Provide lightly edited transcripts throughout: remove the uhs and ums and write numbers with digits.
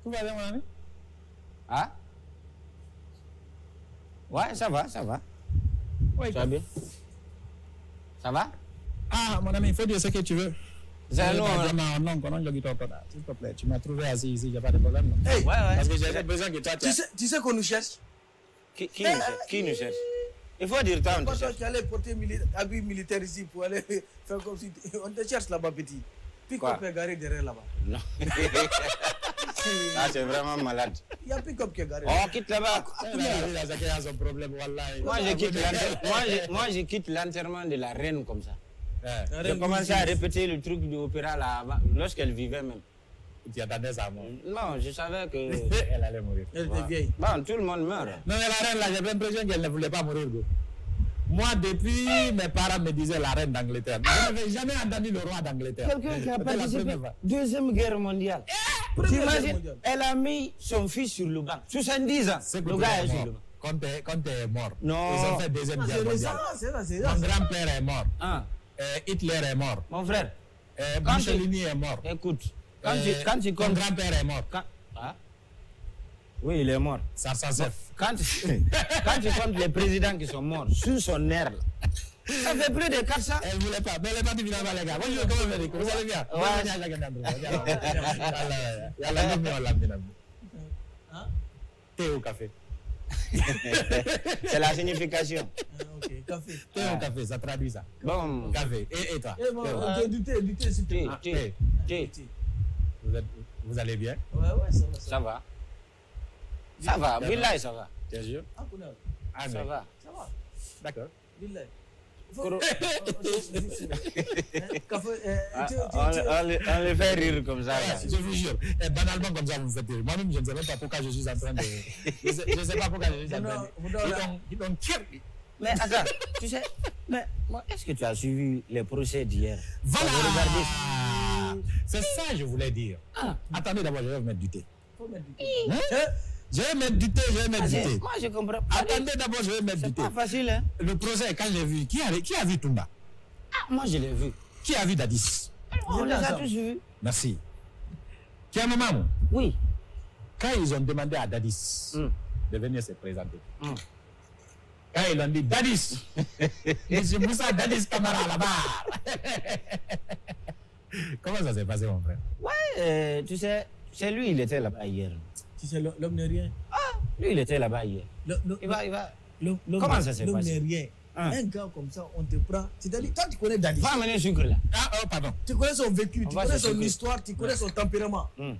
Tout va bien, mon ami? Ah? Ouais, ça va, ça va. Oui, Ça va bien? Ça va? Ah, mon ami, il faut dire ce que tu veux. C'est Non, s'il te plaît, tu m'as trouvé assis ici, il n'y a pas de problème. Non? Hey, Ouais, ouais. Parce que j'ai besoin que toi, tu sais qu'on nous cherche? Qui nous cherche? Il faut dire toi, on te Toi, cherche. tu allais porter habit militaire ici pour aller faire comme si... On te cherche là-bas, petit. Pick-up Quoi? est garé derrière là-bas. Non. Ah, c'est vraiment malade. Il y a pick-up qui est garé. Oh, quitte là-bas. Il a son problème, wallahi. Moi, je quitte l'enterrement de la reine comme ça. Eh, J'ai commencé à répéter le truc du opéra là, lorsqu'elle vivait même. tu attendais ça, moi. Non, je savais que... Elle allait mourir. Elle était vieille. Bon, tout le monde meurt. Non, mais la reine, là, j'avais l'impression qu'elle ne voulait pas mourir. Go. Moi, depuis, mes parents me disaient la reine d'Angleterre. Je n'avais jamais entendu le roi d'Angleterre. Quelqu'un qui a C'était la participé première fois. Deuxième guerre mondiale. Tu Première guerre imagines, mondiale. elle a mis son fils sur le banc. 70 ans. C'est que Le tu gars es est sur mort. le banc. Quand tu es mort. Non. Ils ont fait deuxième Ah, guerre c'est récent, mondiale. c'est là, c'est Mon là. grand-père est mort. Ah, Hitler est mort. mon frère, Mussolini est mort. écoute, quand tu Mon comptes... grand-père est mort. Ah? Oui, il est mort. Sarsasef. Quand tu comptes les présidents qui sont morts sous son air, là, ça fait plus de 400. Elle ne voulait pas. Mais elle est partie finalement, les gars. Bonjour, comment vous allez bien? Hein? Thé au café. C'est la signification. Ah, ok, café. Thé au café, ça traduit ça. Bon, Café. Et toi? Eh, bon, du thé, s'il te plaît. thé. Vous allez bien? Ouais, ça va. Ça va. Ça va, Billahi, ça va. Bien sûr. Ah, Kouna, Ah, Ça mais- va. ça va. D'accord. Billahi. Koro- Café, On les fait rire comme ça. là. Je vous jure, banalement comme ça vous me faites rire. Moi-même, je ne sais même pas pourquoi je suis en train de... Je ne sais pas pourquoi je suis en train de... Ils ont tiré. Mais attends, tu sais, mais moi, est-ce que tu as suivi les procès d'hier? Voilà. Vous regardez. C'est ça que je voulais dire. Ah. Attendez d'abord, je vais vous mettre du thé. faut mettre du thé. Hein? Je vais mettre du thé, je vais mettre Ah, du thé. moi, je comprends pas. Attendez d'abord, je vais mettre du C'est thé. pas facile, hein? Le procès, quand j'ai vu, qui a vu Toumba? Ah, moi, je l'ai vu. Qui a vu Dadis? On les a ensemble. tous vus. Merci. Qui a un moment? Oui. Quand ils ont demandé à Dadis Mm. de venir se présenter, Mm. quand ils ont dit Dadis, Monsieur Moussa Dadis Camara à la barre. Comment ça s'est passé, mon frère? Ouais, tu sais, c'est lui, il était là-bas hier. Tu sais, l'homme n'est rien. Lui, il était là-bas hier. Il va. L'homme Comment ça s'est L'homme passé? n'est rien. Hein? Un gars comme ça, on te prend. C'est-à-dire, toi, tu connais Dadis. Va amener sucre là. Ah, oh, pardon. Tu connais son vécu, On tu va connais se son secouer. histoire, tu connais son tempérament. Mm.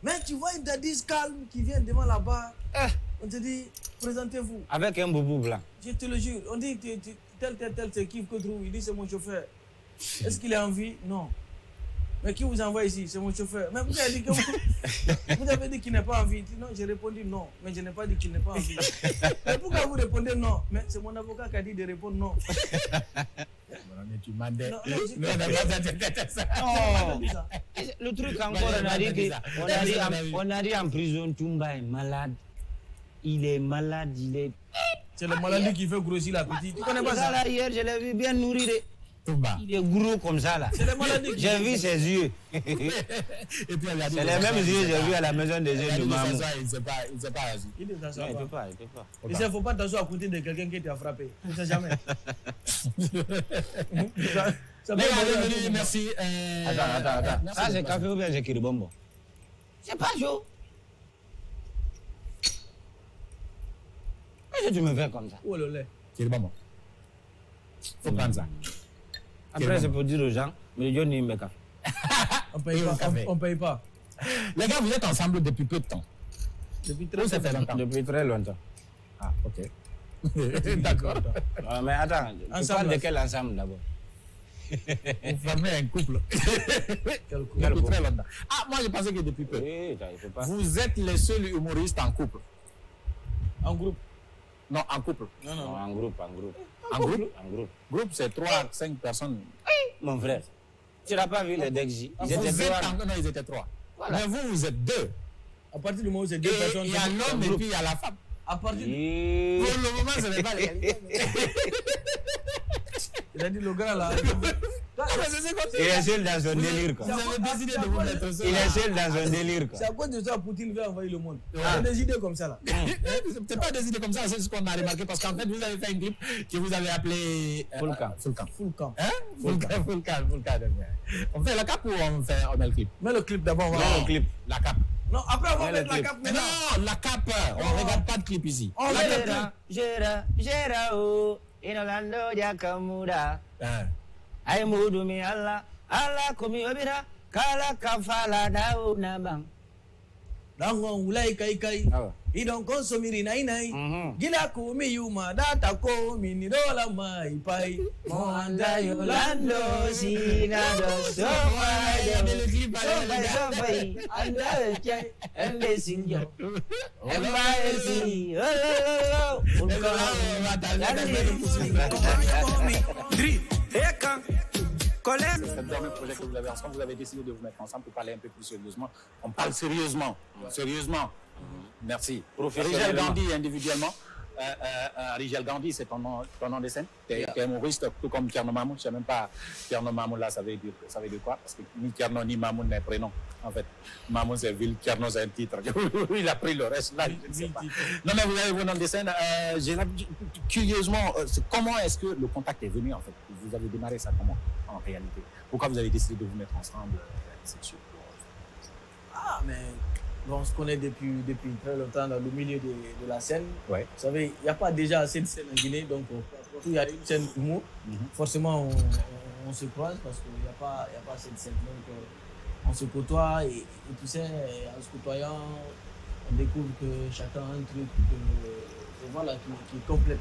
Mais tu vois un Dadis calme qui vient devant la barre. Eh, On te dit, présentez-vous. avec un boubou blanc. Je te le jure. On dit, tel, c'est qui que trouve. Il dit, c'est mon chauffeur. Est-ce qu'il a envie? Non. Mais qui vous envoie ici? C'est mon chauffeur. Mais vous avez dit que vous avez dit qu'il n'a pas envie. Il dit, non, j'ai répondu non. Mais je n'ai pas dit qu'il n'a pas envie. Mais pourquoi vous répondez non? Mais c'est mon avocat qui a dit de répondre non. Mais tu mandais. Non, Non, non, pas ça. Non. Le truc encore, on a dit que, ça. on a dit en prison, Toumba est malade. Il est malade, il est... C'est la maladie qui fait grossir la petite. Tu connais pas ça? Là, hier, je l'ai vu bien nourri. Toumba. Il est gros comme ça, là. C'est la maladie qui J'ai vu ses yeux. Et puis elle a dit. C'est les mêmes yeux que j'ai vu à la maison des yeux de maman. Il ne s'est pas agi. Il est dans sa Non, il voix. peut pas, il peut pas. Il ne faut pas t'asseoir à côté de quelqu'un qui t'a frappé. On ne sait jamais. Ça Les peut gars, arriver à bienvenue, tout le monde. merci. Attends. Merci Ça, de c'est passer. café ou bien c'est kiribombo? C'est pas chaud. Pourquoi tu me fais comme ça? Oh le lait. C'est le moment. Faut prendre ça. Après, c'est pour dire aux gens, mais je n'aime pas café. On paye Et au pas. café. On paye pas. Les gars, vous êtes ensemble depuis peu de temps. Depuis Où ça fait longtemps? Depuis très longtemps. Ah, ok. D'accord. Ah, mais attends, tu Ensemble, parles de là. quel ensemble d'abord? Vous formez un couple. Quel coup. Depuis très longtemps. Ah, moi, je pensais que depuis peu. Oui, il faut pas. Vous êtes les seuls humoristes en couple. En groupe. Non, en couple. Non, Non, non. en groupe, en groupe. En groupe? En groupe. Groupe, c'est 3, 5 personnes. Mon frère, tu n'as pas vu les Dexy? Ils étaient Vous êtes trois. en... Non, ils étaient 3. Voilà. Mais vous, vous êtes deux. À partir du moment où c'est deux Et personnes, il y a l'homme et puis il y a la femme. à partir du... Pour le moment, ce n'est pas l'égalité. Il a dit le gars là. Il est seul dans son délire, quoi. Vous avez décidé de vous mettre seul. Il est seul dans son délire, quoi. C'est à cause de ça que Poutine veut envahir le monde. Ah. C'est des idées comme ça là. C'est pas des idées comme ça, c'est ce qu'on a remarqué parce qu'en fait, vous avez fait un clip que vous avez appelé Full Camp. Full Camp. Full camp. Hein? Full Camp. On fait la cape ou on met le clip? Mets le clip d'abord. Voilà. Non, clip. La cape. Non, après on va Ouais, mettre le la clip. cape maintenant. Non, la cape. On regarde pas de clip ici. On La met le cape. Gera, Inolando Jakamura. Hein. Ay mudumi Allah komi obira kala kafala dau nabang. Dango ulai kai kai. Ah. Idon konsomiri nai nai. Gila kumi yuma data ko mini dola mai pai. Mohanda Yolando Sinado Sofai Anda Chai Embesinjo Embaesi Ce dernier projet que vous avez ensemble, vous avez décidé de vous mettre ensemble pour parler un peu plus sérieusement. On parle sérieusement. Sérieusement. Merci. Rigel Gandhi individuellement. Rigel Gandhi, c'est ton nom de scène. Tu es humoriste, tout comme Thierno Mamoun. Je ne sais même pas, Thierno Mamoun là, ça veut dire quoi? Parce que ni Thierno ni Mamoun n'est prénom. En fait, Mamoun c'est ville, Thierno c'est un titre. Il a pris le reste là, je ne sais pas. Non, mais vous avez vos noms de scène. Curieusement, comment est-ce que le contact est venu en fait? Vous avez démarré ça comment en réalité? Pourquoi vous avez décidé de vous mettre ensemble? Ah, mais bon, on se connaît depuis très longtemps dans le milieu de la scène. Ouais. Vous savez, il n'y a pas déjà assez de scènes en Guinée, donc quand il y a une scène d'humour, forcément on se croise parce qu'il n'y a pas assez de scènes. Donc on se côtoie et tu sais, en se côtoyant, on découvre que chacun a un truc voilà, qui complète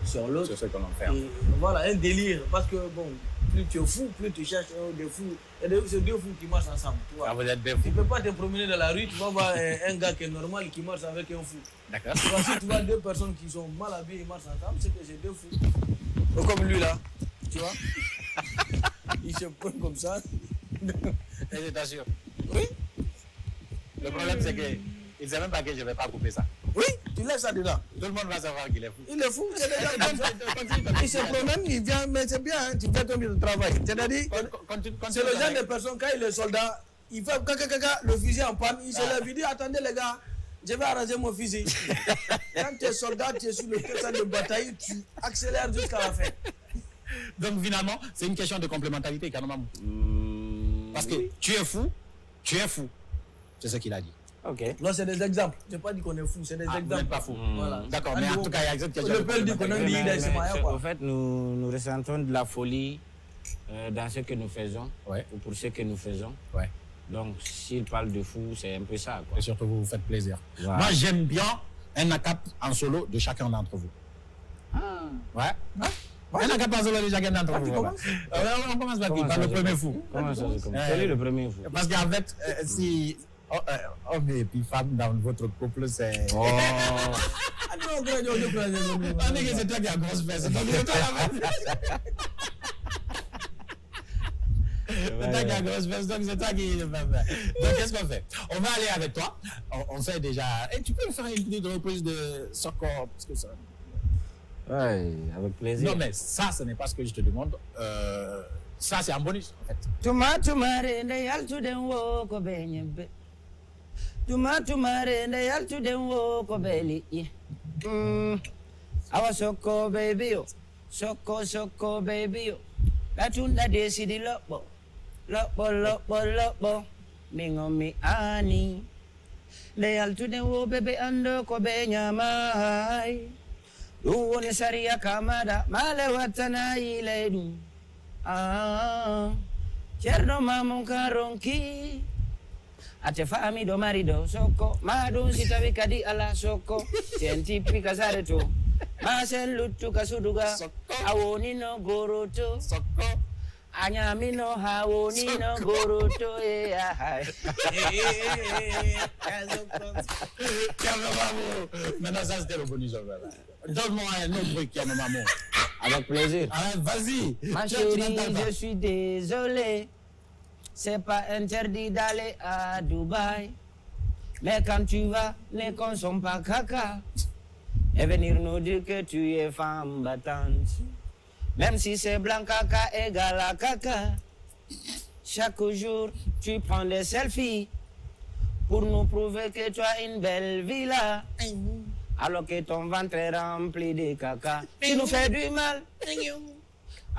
sur l'autre. C'est ce que l'on fait. Et voilà, un délire. Parce que bon, plus tu es fou, plus tu cherches des fous. Et c'est deux fous qui marchent ensemble. Tu vois. Ah, vous êtes bien Tu ne peux pas te promener dans la rue, tu vas voir un gars qui est normal qui marche avec un fou. D'accord. Si tu vois deux personnes qui sont mal habillées et marchent ensemble, c'est que c'est deux fous. Donc, comme lui là, tu vois, il se prend comme ça. Je t'assure. Oui, Le problème, c'est qu'il ne sait même pas que je ne vais pas couper ça. oui, tu laisses ça dedans. Tout le monde va savoir qu'il est fou. Il est fou, c'est des gens comme ça. Il se promène, il vient, mais c'est bien, hein, tu fais ton travail. C'est-à-dire, c'est le genre de personne, quand il est soldat, il fait caca, le fusil en panne, il se lève, il dit attendez les gars, je vais arranger mon fusil. Quand tu es soldat, tu es sur le terrain de bataille, tu accélères jusqu'à la fin. Donc finalement, c'est une question de complémentarité, Kanomamou. Parce que tu es fou. C'est ce qu'il a dit. Ok. Non, c'est des exemples. Je n'ai pas dit qu'on est fou, c'est des Vous exemples. n'êtes pas fou. Voilà. D'accord, mais en tout cas, il y a cette question. Le peuple dit qu'on a dit Mais, au fait, nous ressentons de la folie dans ce que nous faisons, Ouais. ou pour ce que nous faisons. Ouais. Donc, s'il parle de fou, c'est un peu ça, quoi. Et surtout, vous vous faites plaisir. Voilà. Moi, j'aime bien un ACAP en solo de chacun d'entre vous. Ouais. Un ACAP en solo de chacun d'entre vous. On commence par qui? Par le premier fou. Comment ça se commence? Quel est le premier fou? Parce qu'en fait, si homme et puis femme dans votre couple, c'est. Oh. Ah non, on On dit que c'est toi qui as grosse fesse. Donc, c'est toi la fesse. C'est toi qui as grosse fesse, donc c'est toi qui. Donc, qu'est-ce qu'on fait? On va aller avec toi. On sait déjà. Et tu peux me faire une petite reprise de Soko? Parce que ça. Ouais, avec plaisir. Non, mais ça, ce n'est pas ce que je te demande. Ça, c'est un bonus, en fait. Tumare nde yaltu den wo ko be nyembe. Tumare nde yaltu den wo ko be li. Awa soko baby yo. Soko baby yo. Latunda desi di lobo. Lobo. Mingo mi ani. Nde yaltu den wo bebe ando ko be nyamai. Uone saria kamada male watana iledu. Cerno mamon karonki ate fami do marido soko madun sitawi kadi ala soko senti pikasare to masen lutu kasuduga awoni no goroto Soko. anyami no hawoni no goroto Maintenant, ça, c'était le bonus. Donne-moi un autre truc, maman. Avec plaisir. Ah, vas-y. Ma chérie, je suis désolé. c'est pas interdit d'aller à Dubaï. Mais quand tu vas, ne consomme pas caca. Et venir nous dire que tu es femme battante. Même si c'est blanc caca égale à caca. Chaque jour, tu prends des selfies pour nous prouver que tu as une belle villa. Alors que ton ventre est rempli de caca. Tu nous fais du mal.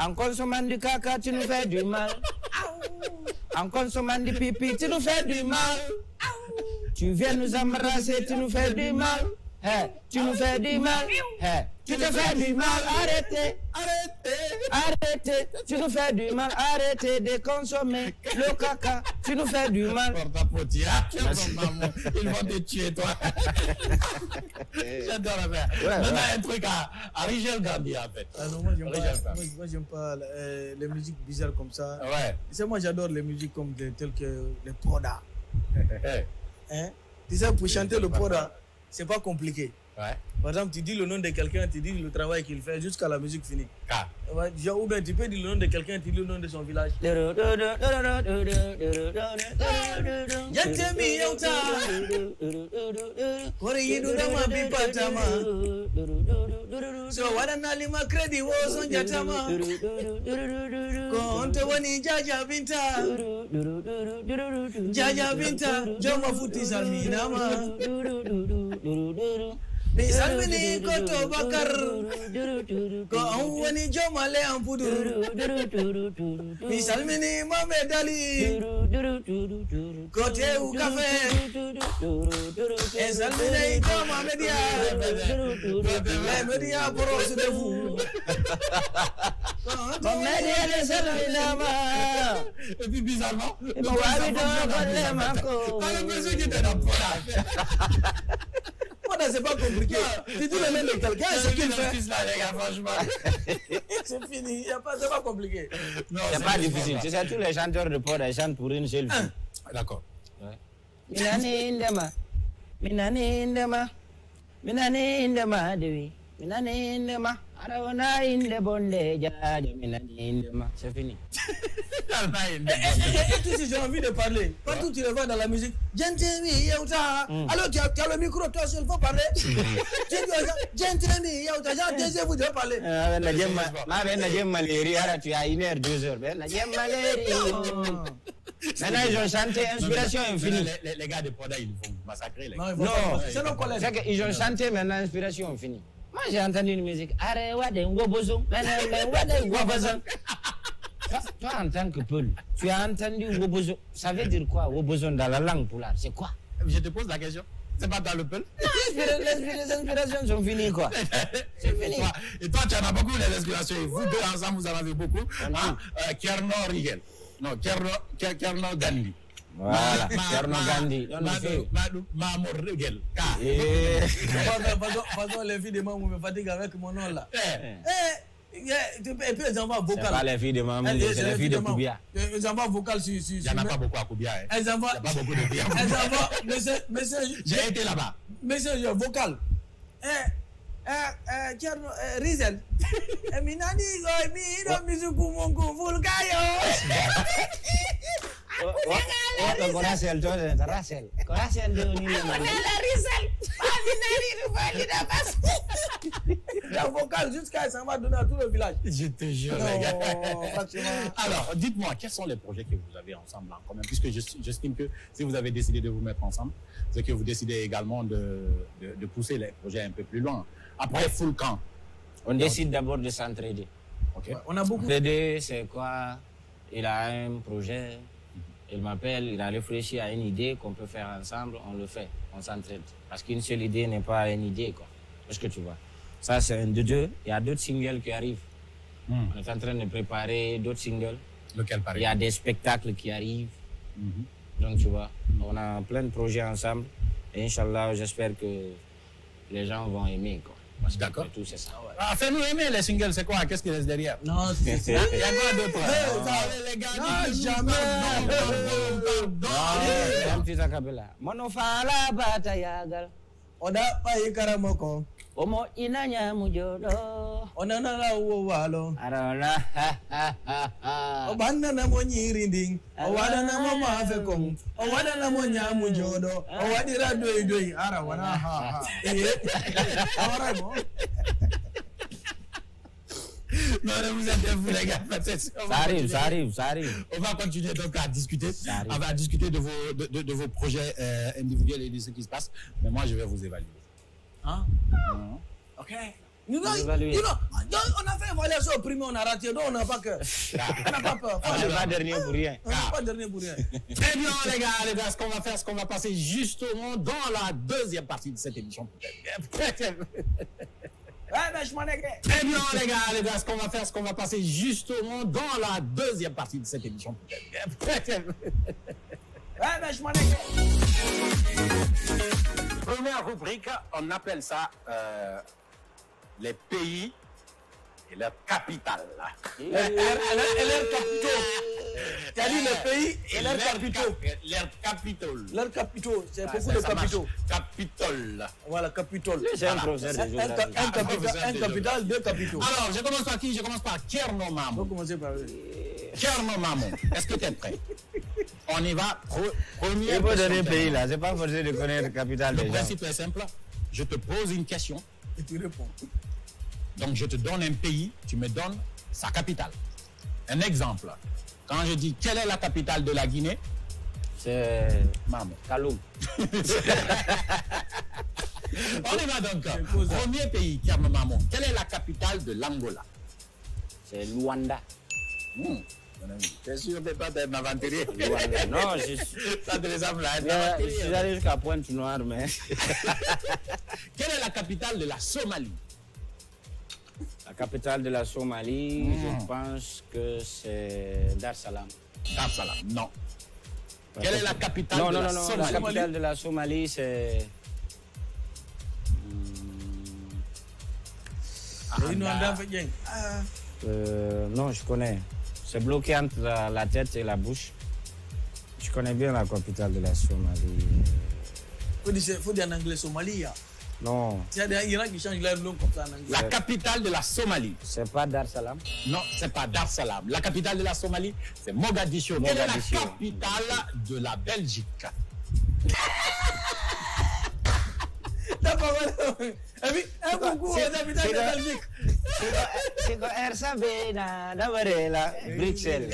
En consommant du caca, tu nous fais du mal. En consommant du pipi, tu nous fais du mal. Tu viens nous embrasser, tu nous fais du mal. Hey, tu nous fais du mal. Hey, tu te fais du mal. Arrêtez. Arrêtez. Tu nous fais du mal. Arrêtez de consommer le caca. Tu nous fais du mal. Ils vont te tuer, toi. J'adore la mère. Maintenant, un truc à Rigel Gandhi, en fait. Ah non, moi, j'aime pas les musiques bizarres comme ça. Ouais. C'est moi, j'adore les musiques comme telles que les podas. Hein? Tu sais, pour chanter le poda, c'est pas compliqué. Ouais. Par exemple, tu dis le nom de quelqu'un, tu dis le travail qu'il fait jusqu'à la musique finie. Ou bien tu peux dire le nom de quelqu'un, tu dis le nom de son village. So wadana lima kredi woson jatama. Konte wani jaja binta. Jaja binta joma futi salminama. Ni salmini koto bakar. Ko wani joma le ampudur. Ni salmini mamedali. Kote u kafe. E salmini joma media. Media boros de vous. Media de salminama. Et puis bizarrement, le monsieur qui était dans le c'est pas compliqué. Tu dis le nom de quelqu'un, c'est qu'il fait. C'est fini, c'est pas compliqué. C'est pas difficile. Tu sais, tous les chanteurs de pod, ils chantent pour une seule fille. D'accord. Minani indema, minani indema, minani indema dewi, minani indema, arawana inde bonde jaja, minani indema. C'est fini. Et tu sais, j'ai envie de parler. Partout tu le vois dans la musique. Gentemi yauta. Alors tu as le micro, toi seul, faut parler. Gentemi yauta. J'ai déjà vous devez parler. Tu as 1 heure, 2 heures. Maintenant, ils ont chanté Inspiration Infinie. Les gars de Poda, ils vont massacrer les gars. Non, c'est nos collègues. C'est qu'ils ont chanté maintenant Inspiration Infinie. Moi, j'ai entendu une musique. Toi, en tant que Peul, tu as entendu Wobozo. Ça veut dire quoi, Wobozo, dans la langue poulard? C'est quoi? Je te pose la question. C'est pas dans le Peul? Les inspirations sont finies, quoi. C'est fini. Et toi, tu en as beaucoup, les inspirations. Et vous deux ensemble, vous en avez beaucoup. Kerno Rigel. Non, Kerno Gandhi. Voilà, Kerno Gandhi. Mamour Rigel. Pardon, les filles de Mamou me fatiguent avec mon nom là. Et puis les enfants vocaux. C'est pas les filles de Mamou, c'est les filles de Koubia. Les enfants vocaux sur. Il n'y en a pas beaucoup à Koubia. Les enfants. Il n'y a pas beaucoup de filles. Les enfants. Monsieur. J'ai été là-bas. Monsieur, vocal. Rizel. Minani goy mi do mizuku monku vulgayo. Coracel, Coracel de Nino. La vocale jusqu'à ça va donner à tout le village. Je te jure, les gars. Alors, dites-moi, quels sont les projets que vous avez ensemble en commun? Puisque j'estime que si vous avez décidé de vous mettre ensemble, c'est que vous décidez également de pousser les projets un peu plus loin. Après Full Camp. On décide d'abord de s'entraider. Okay. On a beaucoup. S'entraider, c'est quoi? Il a un projet, il m'appelle, il a réfléchi à une idée qu'on peut faire ensemble, on le fait, on s'entraide. Parce qu'une seule idée n'est pas une idée, quoi. Est-ce que tu vois? Ça, c'est un de deux. Il y a d'autres singles qui arrivent. On est en train de préparer d'autres singles. Lequel, par exemple? Il y a des spectacles qui arrivent. Donc, tu vois, on a plein de projets ensemble. Et Inch'Allah, j'espère que les gens vont aimer, quoi. D'accord. Tout, c'est ça. Ah, fais-nous aimer les singles, c'est quoi? Qu'est-ce qui reste derrière? Non, c'est ça. Il y a quoi d'autre? Les gars, non, jamais. Non, tu t'accapelles là. Monofala batayagal. Oda pa yikaramoko. Omo inanya mujodo. Onana walo. Arola. Obana na monyirinding. Owada na mama afekong. Owada na monya mujodo. Owadira doi. Ara wana ha. Ara bon. Non, vous êtes fous, les gars. Ça arrive. On va continuer donc à discuter. On va discuter de vos projets individuels et de ce qui se passe. Mais moi, je vais vous évaluer. Hein? Ok. On a fait évaluation au premier, on a raté. Donc, on n'a pas peur. On n'a pas peur. On n'est pas dernier pour rien. On n'est pas dernier pour rien. Très bien, les gars, ce qu'on va faire, c'est qu'on va passer justement dans la deuxième partie de cette émission. Très bien, les gars, ce qu'on va faire, c'est qu'on va passer justement dans la deuxième partie de cette émission. Première rubrique, on appelle ça les pays et leurs capitales. Et leurs capitaux. Tu as dit les pays et leurs capitaux. Leurs capitaux. Leurs capitaux, c'est beaucoup de capitaux. Capitole. Voilà, capitole. C'est un professeur de géographie. Un capital, deux capitaux. Alors, je commence par qui? Je commence par Thierno On Mamou. va commencer par eux. Thierno Mamou, est-ce que tu es prêt? On y va. Première Il faut question, donner le pays Thierno. là, c'est pas forcé de connaître la capitale Le des gens. principe est simple. Je te pose une question. Et tu réponds. Donc, je te donne un pays, tu me donnes sa capitale. Un exemple. Quand je dis quelle est la capitale de la Guinée, C'est Mamou. Kaloum. On y va donc. pose ça. Premier pays, Thierno Mamou. Quelle est la capitale de l'Angola? C'est Luanda. Mon ami, t'es sûr de ne pas être un aventurier? Luanda. Non, je Ça te ressemble à un suis aventurier. allé jusqu'à Pointe-Noire, mais. Quelle est la capitale de la Somalie? La capitale de la Somalie, je pense que c'est Dar es Salaam. Dar es Salaam, non. Quelle est la capitale Non, de non, la non, non. Somalie? La capitale de la Somalie, c'est. Et nous, on a fait bien. Non, je connais. C'est bloqué entre la tête et la bouche. Je connais bien la capitale de la Somalie. Faut dire en anglais Somalie. Non, Il y a des Irans qui changent leur nom comme ça en anglais. La capitale de la Somalie. c'est pas Dar es Salaam. Non, c'est pas Dar es Salaam. La capitale de la Somalie, c'est Mogadiscio. Quelle est la Mogadiscio. capitale de la Belgique? D'accord, et puis, un concours aux habitants de Belgique. C'est quoi Ersabena, Navarela, Bruxelles.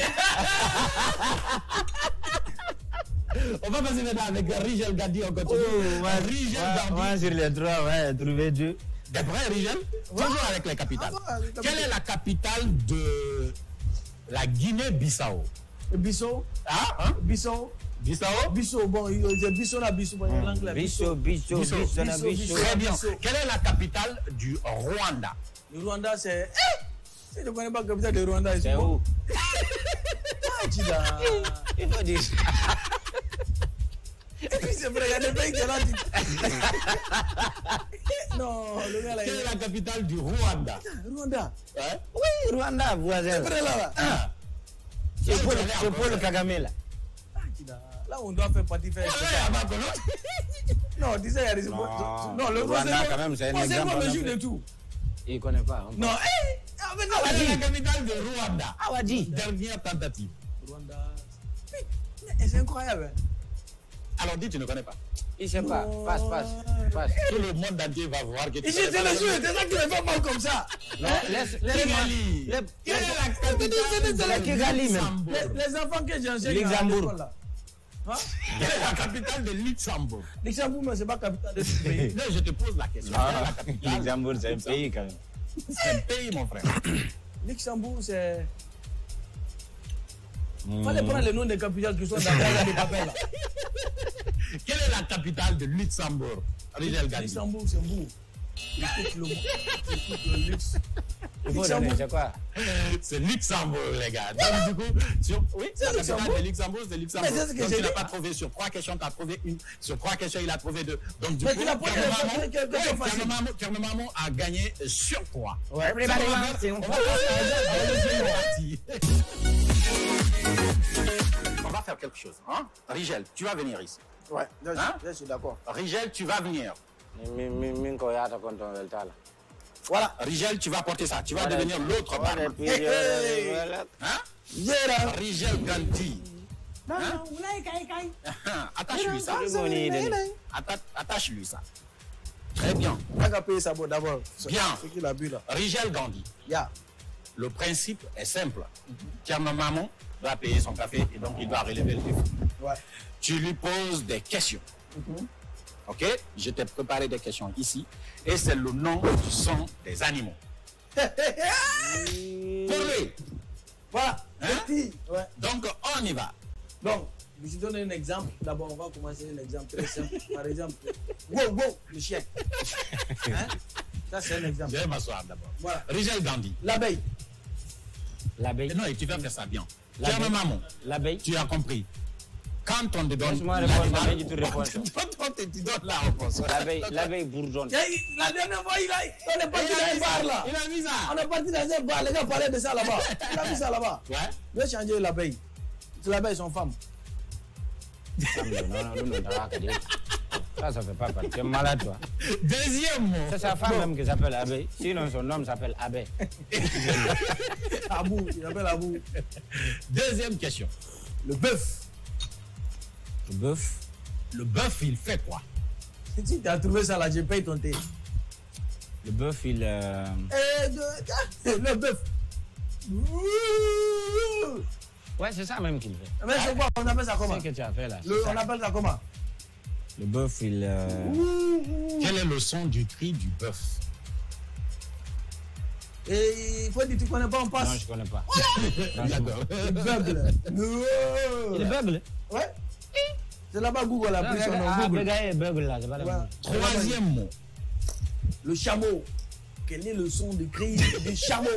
On va passer maintenant avec Rigel Gadi. On continue. Rigel Gadi. Moi, sur les trois, ouais, trouver deux. T'es prêt, Rigel? Toujours avec les capitales. Quelle est la capitale de la Guinée-Bissau? Bissau. Ah, hein? Bissau. Bissau? Bissau, bon, c'est Bissau là, Bissau, bon, l'anglais. Bisso. Très bien. Quelle est la capitale du Rwanda? Le Rwanda, c'est. Si tu ne connais pas la capitale du Rwanda, C'est où? Il faut dire. Et puis c'est vrai, il y a des pays qui sont là. Non, le gars là. Quelle est la capitale du Rwanda? Rwanda. Ouais? Oui, Rwanda, voisin. C'est vrai là. Ah. C'est Paul Kagame là. Là, on doit faire partie faire. Non, disais, il y a des. Non, le Rwanda, quand même, c'est un exemple. On mesure de tout. Il ne connaît pas. Non, Quelle est la capitale de Rwanda? Awadi. Dernière tentative. Rwanda. Mais c'est incroyable. Alors dis, tu ne connais pas. Il ne sait pas. Passe. Tout le monde entier va voir que tu Ici, c'est le jeu, c'est ça qui ne fait pas comme ça. Non, Kigali. Quelle est la capitale de la Kigali, même. Luxembourg? Les enfants que j'enseigne. Luxembourg. Quelle est la capitale de Luxembourg? Luxembourg, mais ce n'est pas la capitale de ce pays. Non, je te pose la question. Quelle est la capitale? Luxembourg, c'est un pays quand même. C'est un pays, mon frère. Luxembourg, c'est. Il fallait prendre les noms des capitales qui sont dans le papier là. Quelle est la capitale de Luxembourg? Rigel Gadi. Luxembourg, c'est Bourg. Écoute le luxe. Il faut donner, c'est quoi? C'est Luxembourg, les gars. Donc, du coup, oui, c'est la capitale de Luxembourg, c'est Luxembourg. Mais c'est ce que Donc, j'ai tu n'as dit. pas trouvé sur 3 questions, tu as trouvé une. Sur 3 questions, il a trouvé 2. Donc, du Mais coup, tu l'as posé quelque chose de facile. Thierno Mamou a gagné sur 3. Ouais. On va passer à la deuxième partie. On va faire quelque chose. Hein? Rigel, tu vas venir ici. Ouais, Hein? je suis d'accord. Rigel, tu vas venir. Voilà, Rigel, tu vas porter ça. Tu vas devenir l'autre barman. Hein? Rigel Gandhi. Hein? Attache-lui ça. Attache-lui ça. Très bien. On va payer ça d'abord. Bien. Ce qu'il a bu là. Rigel Gandhi. Yeah. Le principe est simple. Thierno Maman va payer son café et donc il va relever le défi. Ouais. Tu lui poses des questions. Ok? Je t'ai préparé des questions ici. Et c'est le nom du son des animaux. Pour lui. Voilà. Hein? Petit. Ouais. Donc, on y va. Donc, je vais donner un exemple. D'abord, on va commencer un exemple très simple. Par exemple, wow, wow, le chien. Hein? Ça, c'est un exemple. Je vais m'asseoir d'abord. Voilà. Rigel Gandhi. L'abeille. L'abeille. Non, et tu vas faire ça bien. Thierno Maman, L'abeille. tu as compris. Quand on te donne Laisse-moi répondre, l'abeille, tu réponds. Quand on te donne la réponse. L'abeille bourdonne. La dernière fois, on est parti dans un bar là. Il a mis ça. On est parti dans un bar, les gars parlaient de ça là-bas. Il a mis ça là-bas. Ouais. Je vais changer l'abeille. C'est l'abeille, son femme. Non, ça fait pas partie. Tu es malade, toi. Deuxième mot. C'est sa femme même qui s'appelle Abeille. Sinon, son homme s'appelle Abbé. Abou, il appelle Abou. Deuxième question. Le bœuf. Le bœuf. Le bœuf, il fait quoi? Si tu as trouvé ça là, je paye ton thé. Le bœuf, il. Le bœuf. Ouais, c'est ça même qu'il fait. Mais c'est quoi? On appelle ça comment? C'est ce que tu as fait là. On appelle ça comment? Le bœuf, il. Quel est le son du cri du bœuf? Et il faut dire, tu connais pas, on passe. Non, je connais pas. D'accord. Il beugle. Il beugle. Ouais. C'est là-bas Google a pris son nom. Ah, Google. beugle là, c'est pas le Ouais. même. Troisième mot. Le chameau. Quel est le son de cri du chameau?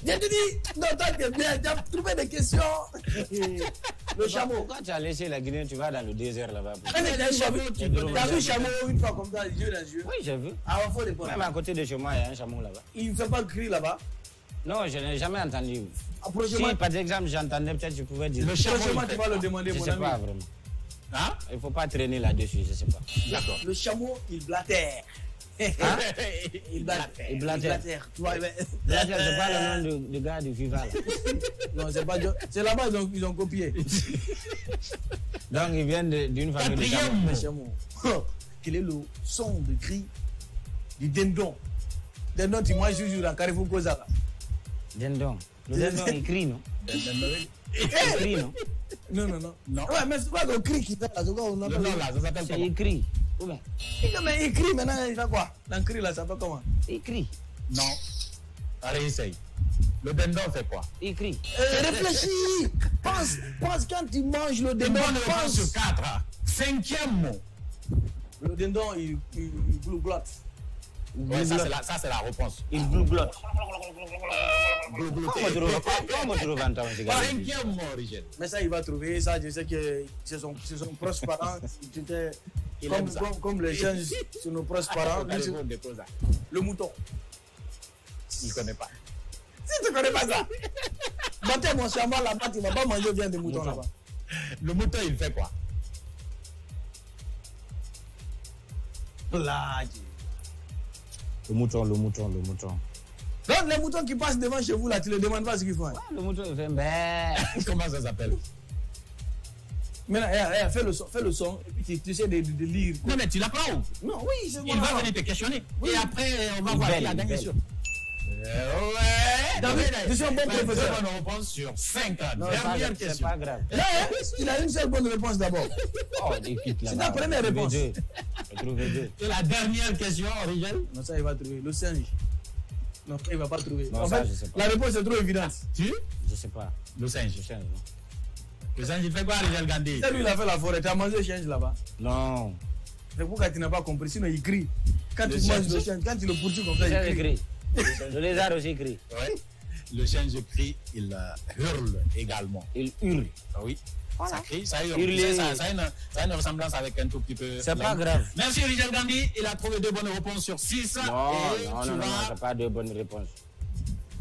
J'ai dit, non, toi t'es bien, tu as trouvé des questions. Le chameau. Pourquoi tu as laissé la Guinée, tu vas dans le désert là-bas? T'as vu le chameau une fois comme ça, yeux dans les yeux? Oui, j'ai vu. Ah, il faut répondre. Même à côté de chez moi, il y a un chameau là-bas. Il ne fait pas de cri là-bas. Non, je n'ai jamais entendu. Prochainement, Si, par exemple, j'entendais, peut-être je pouvais dire. Le chameau, prochainement il tu fait vas le quoi? demander, Je mon sais ami. pas vraiment. Hein? Il faut pas traîner là-dessus, je sais pas. D'accord. Le chameau, il blatère. Hein? Il blatère. Il blatère. Tu vois, Là, c'est pas le nom du gars du FIFA là. Non, c'est pas. C'est là-bas, ils ont copié. Donc, il vient d'une famille de chameaux. Le chameau. Quel est le son de cri du dindon? Dindon, tu manges toujours dans Carrefour Koza là. Dindon. Le dindon, il crie, non? Il crie, non? Non. Non. Ouais, mais c'est pas le cri qui fait là. C'est quoi on Le appelle nom là, ça s'appelle C'est comment? il crie. Ou bien, Mais il crie maintenant, il fait quoi? Dans le cri là, ça fait comment? il crie. Non. Allez, essaye. Le dindon fait quoi? Il crie. Réfléchis! Pense quand tu manges le Une dindon, bonne réponse pense! sur 4. Cinquième mot. Le dindon, il glouglotte. Ouais, ça c'est la réponse. Il glouglotte. Glouglouter. Comment tu trouves entendre ce gars? Cinquième mot, Rigel. Mais ça, il va trouver ça. Je sais que c'est son proche parent. Il aime ça. Comme les chiens, c'est nos proches parents. Lui, c'est le mouton. Il ne connaît pas. Si tu ne connais pas ça, battez mon chameau là-bas, tu ne vas pas manger bien des moutons là-bas. Le mouton, il fait quoi? Blague. Le mouton. Donc les moutons qui passent devant chez vous là, tu ne les demandes pas ce qu'ils font. Hein. Le mouton, il fait bé. Comment ça s'appelle? Maintenant, fais le son et puis tu essaies de lire. Non, mais tu l'apprends où? Non, oui, c'est bon. Il va venir te questionner. Oui. Et après, on va Il voir belle, qui a il gagné belle. sur. David, je suis un bon professeur. Bonne réponse sur 5. Non, Dernière C'est question. pas grave. Là, il a une seule bonne réponse d'abord. Oh, il quitte là. C'est ta première réponse. J'ai trouvé deux. Et la dernière question, Rigel? Non, ça, il va trouver. Le singe. Non, il ne va pas trouver. Non, En ça, fait, je sais pas. la réponse est trop évidente. Tu? Je sais pas. Le singe. Je sais, non? Le singe, il fait quoi, Rigel Gandhi? C'est lui, il a fait la forêt. Tu as mangé le singe là-bas. Non. C'est pourquoi tu n'as pas compris. Sinon, il crie. Quand Le tu manges singe. le singe, quand tu le poursuis comme ça, Le il crie. crie. Le lézard aussi crie. Ouais. Le singe crie, il hurle également. Il hurle. Ah oui. Voilà. Ça crie, ça hurle. Hurler. Ça a une ressemblance avec un tout petit peu. C'est pas grave. Merci Rigel Gandhi. Il a trouvé 2 bonnes réponses sur 6. Non, et non, tu non, non, vas c'est pas deux bonnes réponses.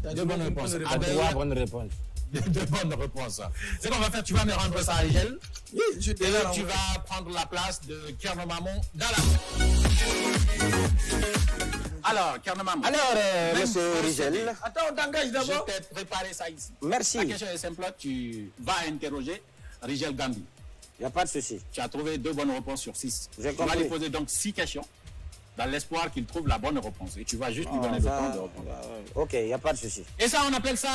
T'as 2 bonnes réponses. C'est Avec trois bonnes réponses. 2 bonnes réponses. C'est qu'on va faire, tu vas me rendre ça à Rigel. Oui, je suis Et déjà là. tu vas prendre la place de Thierno Maman dans la. Alors, Carnaman. Alors, monsieur Rigel. Attends, on t'engage d'abord. Je t'ai préparé ça ici. Merci. La question est simple. Tu vas interroger Rigel Gandhi. Il n'y a pas de souci. Tu as trouvé 2 bonnes réponses sur 6. J'ai Tu vas compris. lui poser donc 6 questions dans l'espoir qu'il trouve la bonne réponse. Et tu vas juste lui donner le temps de répondre. Ok, il n'y a pas de souci. Et ça, on appelle ça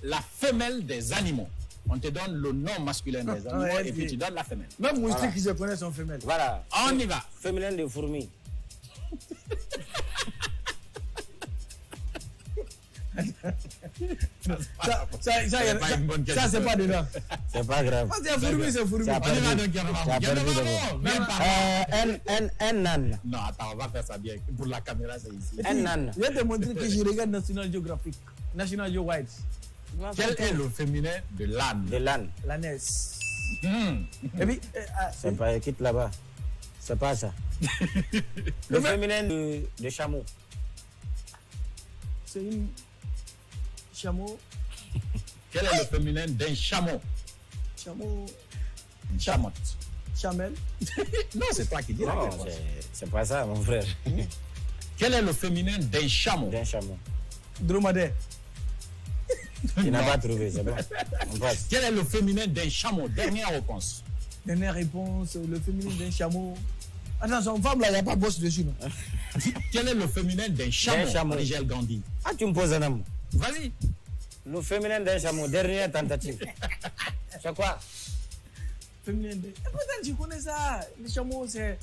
la femelle des animaux. On te donne le nom masculin des animaux Ouais, et puis tu donnes la femelle. Même moustique qui se connaît sont femelles. Voilà. On y va. Féminin de fourmis. Ça, c'est pas dedans. C'est pas grave. Parce que fourmi, c'est fourmi. Ça a On y va perdu. donc, Carnaman. Ça a perdu Carnaman, viens par là. Un nan. Non, attends, on va faire ça bien. Pour la caméra, c'est ici. Un nan. Je vais te montrer que je regarde National Geographic. National Geographic. Quel est le féminin de l'âne? De l'âne. La NES. Et puis, C'est pas, quitte là-bas. C'est pas ça. Le féminin de chameau. c'est une chameau. Quel est le féminin d'un chameau? Chameau. Une chamotte. Chamel. Non, c'est toi qui dis la Non, réponse. c'est pas ça, mon frère. Quel est le féminin d'un chameau? D'un chameau. Dromadaire. Il n'a pas trouvé, c'est bon. On passe. Quel est le féminin d'un chameau? Dernière réponse. Dernière réponse, le féminin d'un chameau. Attends, son femme là, il n'y a pas de bosse dessus, non? Quel est le féminin d'un chameau? chameau. Rigel Gandhi. Ah, tu me poses un homme. Vas-y. Le féminin d'un chameau, dernière tentative. C'est quoi? Féminin d'un. Et pourtant, tu connais ça. Le chameau, c'est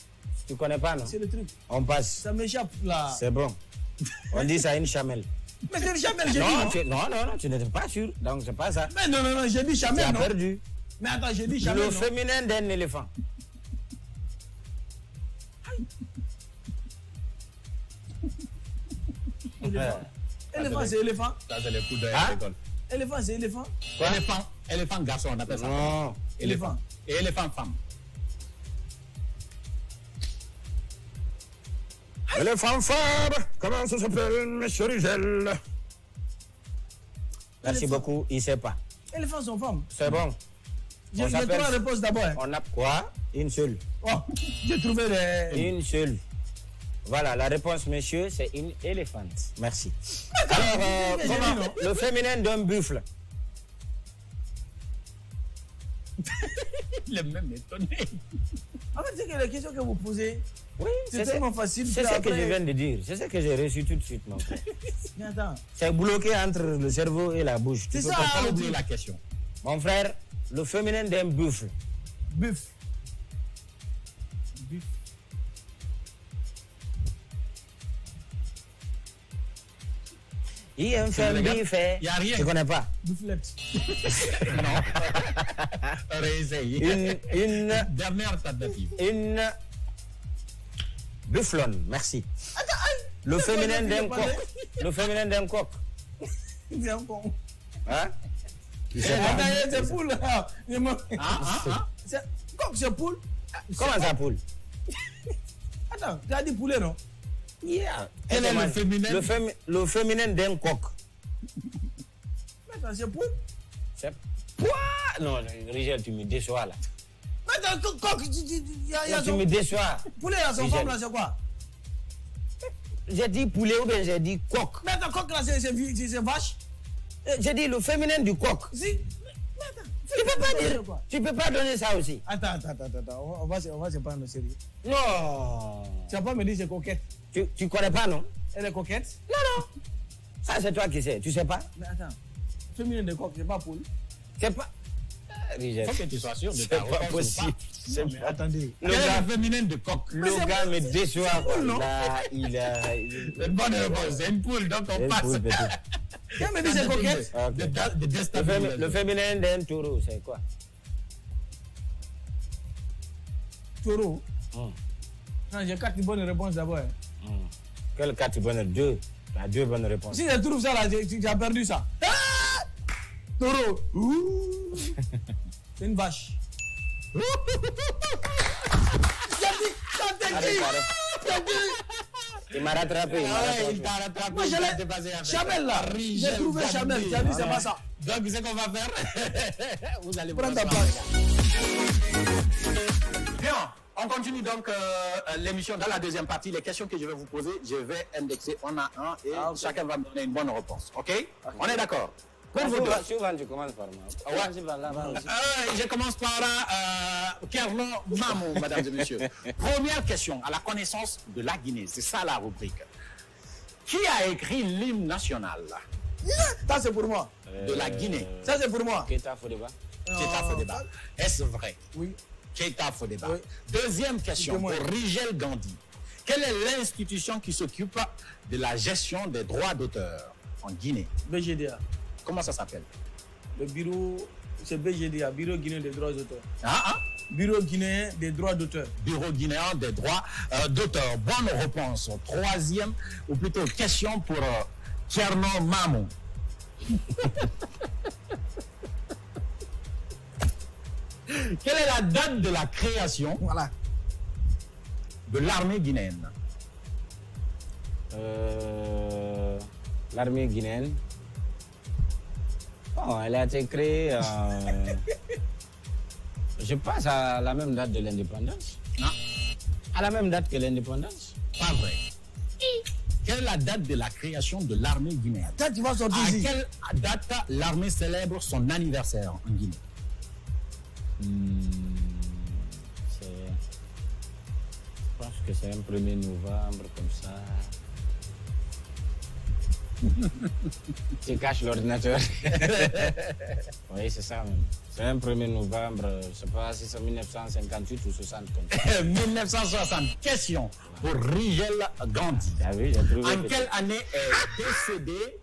Tu connais pas, non? le truc. On passe. Ça m'échappe là. C'est bon. On dit ça une chamelle. Mais c'est le chamel, j'ai dit. Non, tu n'étais pas sûr. Donc, c'est pas ça. Mais non, j'ai dit Tu chamel, as non? perdu. Mais attends, j'ai dit chamel, Le non? féminin d'un éléphant. Éléphant, c'est éléphant. Ça, c'est les coups d'œil Hein? à l'école. Éléphant, c'est éléphant. Éléphant garçon, on appelle ça. Non. Éléphant. Et éléphant femme. Éléphant femme. Comment ça s'appelle, monsieur Rigel? Merci Éléphant. beaucoup. Il ne sait pas. Éléphant, sont femmes. C'est bon. J'ai On s'appelle- 3 réponses d'abord. Hein. On a quoi? Une seule. Oh, j'ai trouvé les. Une seule. Voilà, la réponse, monsieur, c'est une éléphante. Merci. Alors, j'ai comment dit non. le féminin d'un buffle? Il est même étonné. En fait, c'est que les questions que vous posez, Oui, c'est tellement facile. C'est puis ce que après- je viens de dire. C'est ce que j'ai reçu tout de suite, mon frère. Mais attends, C'est bloqué entre le cerveau et la bouche. Tu C'est peux ça, pas- Pas le oublier truc. la question. Mon frère, le féminin d'un buffle. buff. Buff. Il aime faire regarde, biffer. il y a rien. Tu connais pas? Bufflette. Réessaye. Une Dernière tentative. bufflonne. Merci. Le féminin d'un coq. Le féminin d'un coq. C'est un con. Hein? Tu sais Attends, pas? c'est poule là. Ah. C'est coq, c'est poule. Comment ça, poule? Attends, tu as dit poulet, non? Yeah. Quel est le féminin? Le féminin d'un coq. Mais attends, c'est poule. C'est quoi? Non, Rigel, tu me déçois là. Mais attends, coq, il y a Non, tu son. me déçois. Poulet, il y a son Rigel. femme là, c'est quoi? J'ai dit poulet ou bien j'ai dit coq. Mais attends, coq là, c'est vache. J'ai dit le féminin du coq. Si. Mais attends, Tu peux pas dire. quoi? Tu peux pas donner ça aussi. Attends, on va se prendre au sérieux. Non. Tu vas pas me dire c'est coquette. Tu connais pas, non? Elle est coquette. Non. Ça, c'est toi qui sais. Tu sais pas? Mais attends, féminin de coq, c'est pas poule. C'est pas. Rigel. Faut que tu sois sûr de C'est ta pas réponse ou possible. pas. Mais attendez. Le Quel est gars, le féminin de coq? le gars me déçoit. quoi. non? Là, il a. C'est une bonne réponse. C'est une poule, donc on Une passe. poule, petit. Quand me dit c'est coquette. Ok. De déstabilisation. Le féminin d'un taureau, c'est quoi? Taureau. Hum. Non, j'ai 4 bonnes réponses d'abord. Hein. Quel cas tu bonnes? Deux. Tu as 2 bonnes réponses. Si je trouve ça là, tu as perdu ça. Ah! Taureau. Ouh. C'est une vache. Allez, pareil. Il m'a rattrapé. Il m'a Ouais, il rattrapé. t'a rattrapé. Moi, il je t'a l'ai. dépassé avec Chamel là. Rigel J'ai trouvé Gandhi. Chamel. Tu as dit c'est pas ça. Donc, ce qu'on va faire, vous allez Prends ta voir place. ça. Bien, on On continue donc l'émission dans la deuxième partie. Les questions que je vais vous poser, je vais indexer un à un et chacun va me donner une bonne réponse. OK? On est d'accord? Pour vous deux. Souvent, tu commences par moi. Je commence par Kerno Mamou, mesdames et messieurs. Première question, à la connaissance de la Guinée. C'est ça la rubrique. Qui a écrit l'hymne national Ça, c'est pour moi. de la Guinée? Ça, c'est pour moi. Keita Fodeba. Keita Fodeba. Est-ce vrai? Oui. Keita Fodeba. Oui. Deuxième question pour Rigel Gandhi. Quelle est l'institution qui s'occupe de la gestion des droits d'auteur en Guinée? BGDA. Comment ça s'appelle? Le bureau, c'est BGDA, Bureau guinéen des droits d'auteur. Ah, Bureau guinéen des droits d'auteur. Bureau guinéen des droits d'auteur. Bonne réponse. Troisième, ou plutôt question pour Kerno Mamou. Quelle est la date de la création de l'armée guinéenne? L'armée guinéenne. Bon, elle a été créée, je pense, à la même date de l'indépendance. Ah. À la même date que l'indépendance. Pas vrai. Quelle est la date de la création de l'armée guinéenne? Toi, tu vas sortir À ici. quelle date l'armée célèbre son anniversaire en Guinée? Je pense que c'est un 1er novembre, comme ça. Tu caches l'ordinateur. Oui, c'est ça même. C'est un 1er novembre, je ne sais pas si c'est 1958 ou 60. Comme ça. 1960. Question pour Rigel Gandhi. Ah oui, j'ai trouvé. En quelle année est décédé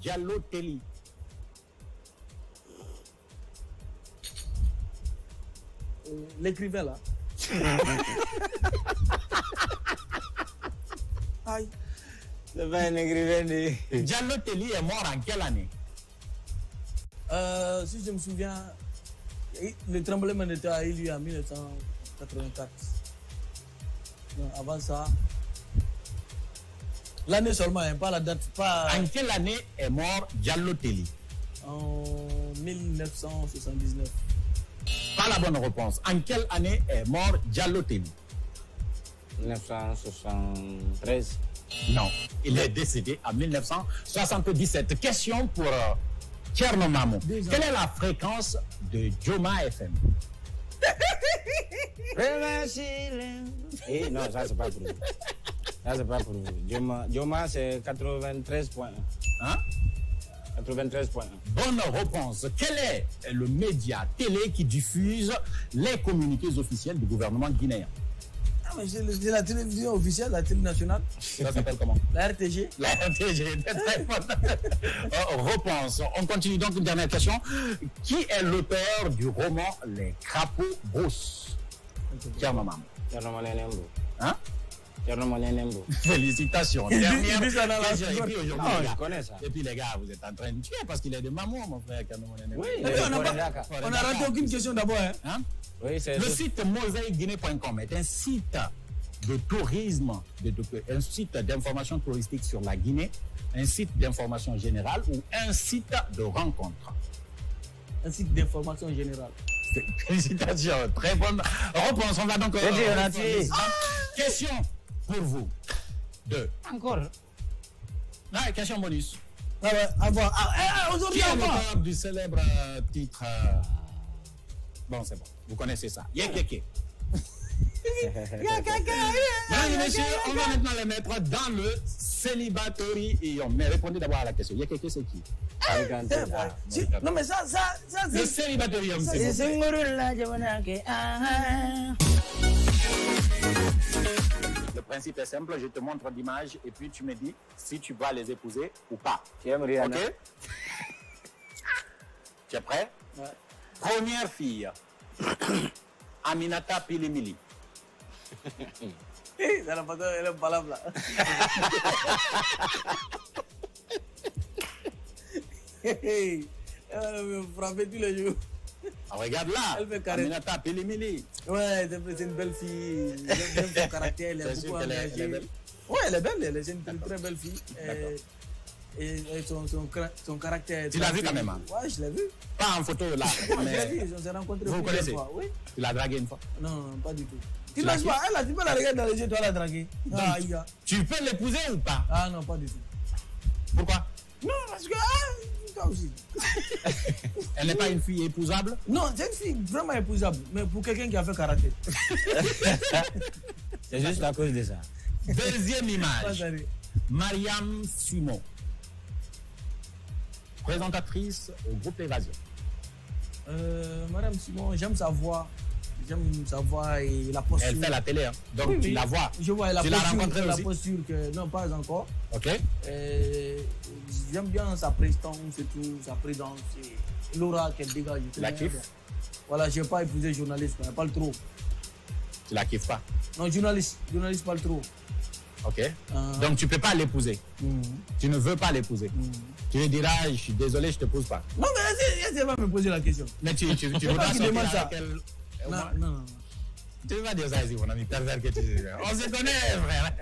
Diallo Telly? L'écrivain là. Aïe. C'est pas un écrivain de... Diallo Telly est mort en quelle année? Si je me souviens, le tremblement de terre a eu lieu en 1984. Non, avant ça, l'année seulement, hein, pas la date, pas En quelle année est mort Diallo Telly? en 1979. Pas la bonne réponse. En quelle année est mort Diallo Telly? 1973. Non, il est décédé en 1977. Question pour Kerno Mamou. Quelle est la fréquence de Joma FM? Eh non, ça c'est pas pour vous. Ça c'est pas pour vous. Joma c'est 93.1. Hein? 93.1. Bonne réponse. Quel est le média télé qui diffuse les communiqués officiels du gouvernement guinéen? Ah, mais c'est la télévision officielle, la télé nationale, Ça s'appelle comment? la RTG. La RTG. Très bonne réponse. On continue donc une dernière question. Qui est l'auteur du roman Les Crapauds Brousses? Kerno Mamou. Hein? Félicitations. Dernière dit ça dans la question. Et puis aujourd'hui, Non, les gars, je connais ça. et puis les gars, vous êtes en train de tuer parce qu'il est de Mamou, mon frère Kerno Mamou. Oui, On n'a raté aucune question d'abord. Hein. Hein? oui, c'est Le site mosaïqueguinée.com est un site de tourisme, un site d'information touristique sur la Guinée, un site d'information générale ou un site de rencontre? Un site d'information générale. Félicitations, très bonne réponse. On va donc... Question pour vous. Encore. Ah, question bonus. Ah ouais, à voir. Qui Aujourd'hui, est à voir. l'auteur du célèbre titre Bon, c'est bon. Vous connaissez ça. Yekeke. Mesdames et messieurs, on va maintenant les mettre dans le célibatory ion. Mais répondez d'abord à la question. Yekeke, c'est qui? Non, mais ça Le c'est. célibatory ion, c'est bon. Le principe est simple. Je te montre l'image et puis tu me dis si tu vas les épouser ou pas. Tu aimes Rihanna? Ok? Tu es prêt? Ouais. Première fille. Aminata Pilimili. C'est la photo, elle est pas là. Elle me frappait tous les jours. Ah, regarde là. Elle fait carré. Aminata Pilimili. Ouais, c'est une belle fille. Elle aime son caractère, elle est C'est sûr beaucoup qu'elle est engagée. belle. Ouais, elle est belle, c'est une très belle fille. Et son caractère. Tu l'as vu quand même, hein? Ouais, je l'ai vu. Pas en photo là. Je mais l'ai vu, on s'est rencontrés vous plusieurs connaissez? fois. Oui. Tu l'as dragué une fois. Non, pas du tout. Tu l'as n'oses pas, elle, tu peux la regarder dans les yeux, toi la draguer. Ah, il y a. Tu peux l'épouser ou pas? Ah non, pas du tout. Pourquoi? Non, parce que, toi aussi. Elle n'est pas une fille épousable? Non, c'est une fille vraiment épousable, mais pour quelqu'un qui a fait karaté. C'est juste à cause de ça. Deuxième Pas image. sérieux. Mariam Simon. Présentatrice au groupe Évasion. Madame Simon, j'aime sa voix. J'aime sa voix et la posture. Elle fait la télé, hein. Donc Oui, tu oui. la vois. Je vois la Tu l'as posture, rencontrée la aussi? posture que... Non, pas encore. Ok. J'aime bien sa prestance et tout, sa présence et l'aura qu'elle dégage. Tu la kiffes? Voilà, je n'ai pas épousé journaliste, mais pas le trop. Tu la kiffes pas. Non, journaliste pas le trop. Ok. Donc tu peux pas l'épouser. Tu ne veux pas l'épouser. Tu lui diras, je suis désolé, je te pose pas. Non, mais elle va me poser la question. Mais tu voudras qui sortir demande ça. avec elle. Non. Tu vas dire ça ici, mon ami, pervers que tu es. On se connaît, frère.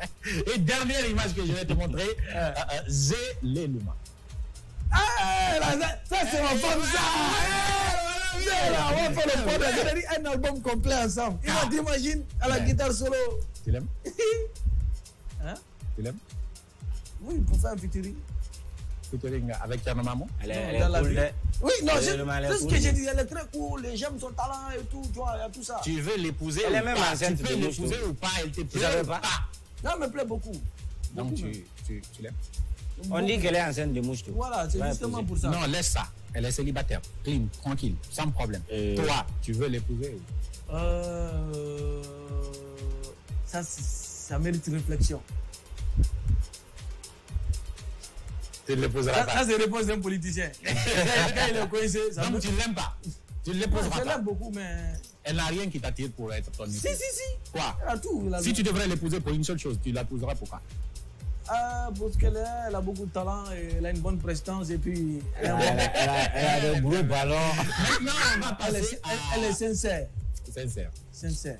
Et dernière image que je vais te montrer, Zé Leluma. Ah, ça c'est ma femme, ça. On va faire le podcast, on a dit un album complet ensemble. T'imagines à la guitare solo. Tu l'aimes? Hein? Tu l'aimes? Oui, pour faire un featuring. Featuring avec Thierno Mamou? Elle Non, est dans la cool. vie. Oui, non, Elle est c'est le ce que j'ai dit. Elle est très cool, j'aime son talent et tout, tu vois, il y a tout ça. Tu veux l'épouser Elle ou est même pas? enceinte Tu peux de l'épouser Mouchou. ou pas? Elle te plaît savais ou pas? Non, elle me plaît beaucoup. Donc Beaucoup même. tu l'aimes? On dit qu'elle est enceinte de mouche. Voilà, c'est Ouais, justement posé. pour ça. Non, laisse ça. Elle est célibataire, clean, tranquille, sans problème. Toi, tu veux l'épouser? Ça mérite réflexion. Tu ne l'épouseras Ça, pas. c'est la réponse d'un politicien. Quand il est coincé, ça Donc me... tu ne l'aimes pas. Tu ne Non, l'épouseras je pas. l'aime beaucoup, mais... Elle n'a rien qui t'attire pour être ton épouse. Si. Quoi? Elle a tout. Elle a Si tout. tu devrais l'épouser pour une seule chose, tu l'épouseras pourquoi? Parce qu'elle a beaucoup de talent, et elle a une bonne prestance et puis... Elle a de gros ballons. Maintenant, on va passer Elle est sincère. Sincère.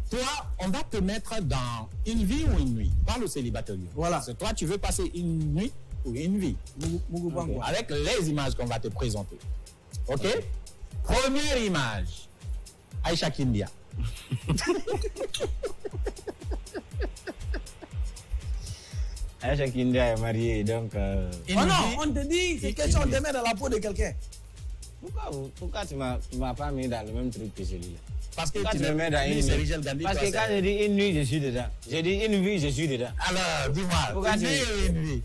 Toi, on va te mettre dans une vie ou une nuit. Parle au célibataire. Voilà. Parce que toi, tu veux passer une nuit ou une vie. Beaucoup pas encore. Avec les images qu'on va te présenter. Ok? Première image. Aïcha Kindia. Aïcha Kindia est mariée, donc... Une Oh non, vie- on te dit, c'est question de te mettre dans la peau de quelqu'un. Pourquoi tu m'as pas mis dans le même truc que celui-là? Parce que Pourquoi tu tu me mets dans lui, une c'est nuit? Rigel Gandhi. Parce toi, que quand c'est- je dis une nuit, je suis dedans. J'ai dit une vie, je suis dedans. Alors, dis-moi, Pourquoi une tu- vie ou une vie?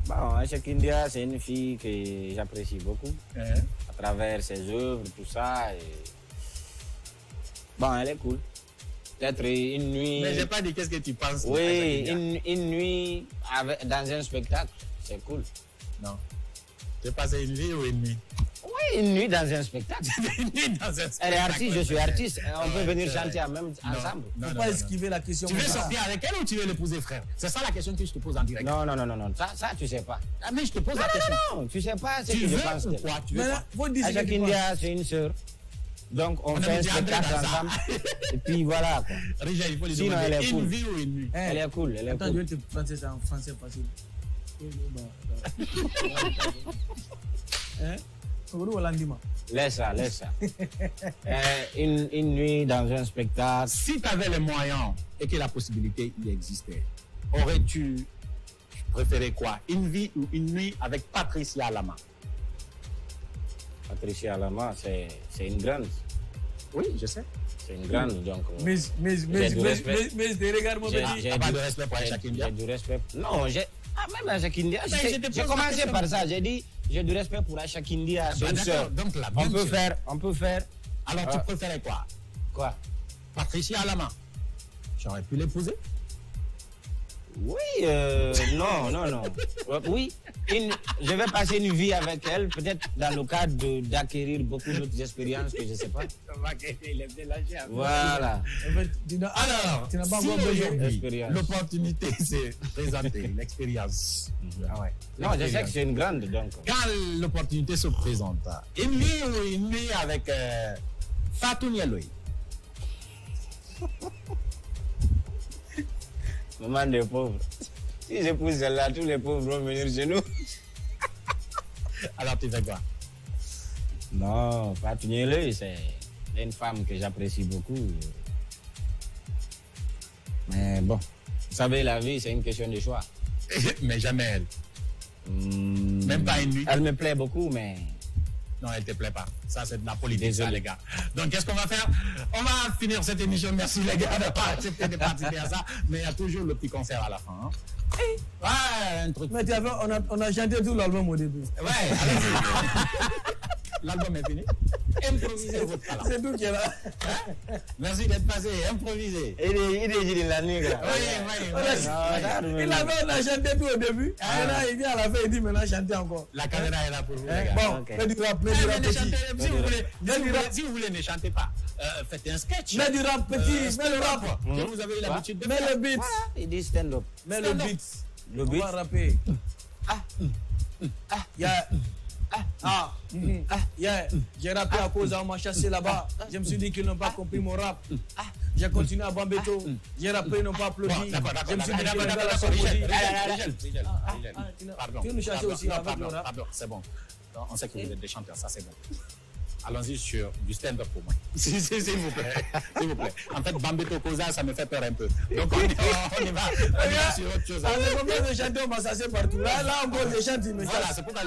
Bon, Aïcha Kindia, c'est une fille que j'apprécie beaucoup. Hein? À travers ses œuvres, tout ça. Et... Bon, elle est cool. Peut-être une nuit... Mais j'ai pas dit qu'est-ce que tu penses. Oui, d'Aïcha Kindia. une nuit dans un spectacle, c'est cool. Non. Tu veux passer une vie ou une nuit? Oui, une nuit dans un spectacle. Une nuit dans un spectacle. Elle est artiste, je suis artiste. On peut Ouais, venir c'est chanter vrai. ensemble. Non, Faut non, pas non, esquiver la question. Tu veux comme ça. sortir avec elle ou tu veux l'épouser, frère? C'est ça la question que je te pose en direct. Non. Ça, tu sais pas. Ah, mais je te pose la question. Non, tu sais pas ce Tu que je veux pense ou d'elle. quoi? Tu veux Mais quoi? faut dire ce Aïcha que tu penses. Kindia, c'est une sœur. Donc, on On a fait un mis André spectacle dans ça. ensemble. Et puis voilà, quoi. Rija, il faut lui Sinon, demander elle est une cool. vie ou une nuit. Eh, Elle est cool, elle est Attends, je cool. vais te français, c'est en français facile. Hein? Oru Olandima. Laisse ça. Une nuit dans un spectacle. Si tu avais les moyens et que la possibilité y existait, aurais-tu préféré quoi? Une vie ou une nuit avec Patricia Lama? Patricia Lama, c'est une grande. Oui, je sais. C'est une grande, donc... Mais du respect. regarde-moi, J'ai T'as pas de respect pour Aïcha j'ai Kindia? du respect. Non, même Aïcha Kindia, Ben, je te pose j'ai la commencé question. par ça. J'ai dit, j'ai du respect pour Aïcha Kindia, c'est Bah, une d'accord, sœur. donc la On même peut chose. faire... Alors tu préférais quoi? Quoi? Patricia Lama? J'aurais pu l'épouser? Oui, non. Oui, je vais passer une vie avec elle, peut-être dans le cadre d'acquérir beaucoup d'autres expériences que je ne sais pas. Voilà. En fait, tu n'as Alors, tu n'as pas si encore besoin. aujourd'hui, Expérience. l'opportunité s'est présentée, l'expérience. Ah ouais. Non, je sais que c'est une grande, donc. Quand l'opportunité se présente, une nuit ou une nuit avec Fatou Nialoué? Maman des pauvres. Si je pousse celle-là, tous les pauvres vont venir chez nous. Alors, tu fais quoi? Non, Fatou-Nieleu, c'est une femme que j'apprécie beaucoup. Mais bon, vous savez, la vie, c'est une question de choix. Mais jamais elle. Même pas une nuit. Elle me plaît beaucoup, mais... Non, elle te plaît pas. Ça, c'est de la politique, Désolé. ça, les gars. Donc, qu'est-ce qu'on va faire? On va finir cette émission. Merci, les gars, d'avoir accepté de participer à ça. Mais il y a toujours le petit concert à la fin. Hein. Ouais, un truc. Mais on a chanté tout l'album au début. Ouais, allez-y. L'album est fini. Improvisez votre talent. C'est tout qui est là. Merci d'être passé. Improvisez. Il est la nuit, là. Oui. On a chanté tout au début. Maintenant, il vient à la fin, il dit maintenant chanter encore. La caméra est là pour vous, les gars. Bon, Ok. mets du rap Mais ne petit. chantez, si vous voulez, ne chantez pas. Faites un sketch. Mets du rap petit, mets le rap. Que vous avez l'habitude de Mets faire. le beat. Il dit stand-up. Mets le Stand-up. beat. Le On beat. va rapper. Yeah. Yeah. J'ai rappé à cause on m'a chassé là-bas. Je me suis dit qu'ils n'ont pas compris mon rap. J'ai continué à Bambeto. J'ai rappé, ils n'ont pas applaudi. Bon, d'accord. Je me suis dit qu'ils n'ont pas la Rigel. Pardon. Tu veux nous chasser aussi Non, avec le rap? pardon, c'est bon. Non, on sait que vous êtes des chanteurs, ça c'est bon. Allons-y sur du stand-up pour moi. S'il vous plaît. S'il vous plaît. En fait, Bambeto Koza, ça me fait peur un peu. Donc on y va sur autre chose. On est combien de chanteurs, on m'a chassé partout. Là, on pose des chants, ils me Voilà, chassent. c'est pourquoi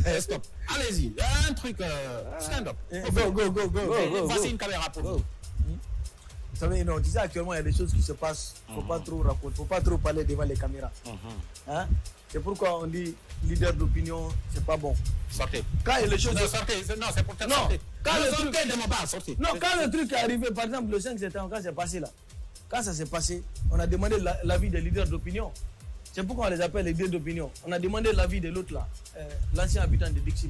j'ai dit stop. Allez-y, un truc stand-up. Go. Voici une caméra pour vous. Vous savez, non, tu sais, actuellement, il y a des choses qui se passent. Il ne faut pas trop raconter, il ne faut pas trop parler devant les caméras. Hein? C'est pourquoi on dit leader d'opinion, c'est pas bon. Sortez. Quand les choses. Non, sortez. Non, c'est pour te Non, sortir. quand le truc- Sortez de mon bar, sortez. Non, quand le truc est arrivé, par exemple, le 5 septembre, quand c'est passé là, quand ça s'est passé, on a demandé l'avis des leaders d'opinion. C'est pourquoi on les appelle les leaders d'opinion. On a demandé l'avis de l'autre là, l'ancien habitant de Dixon.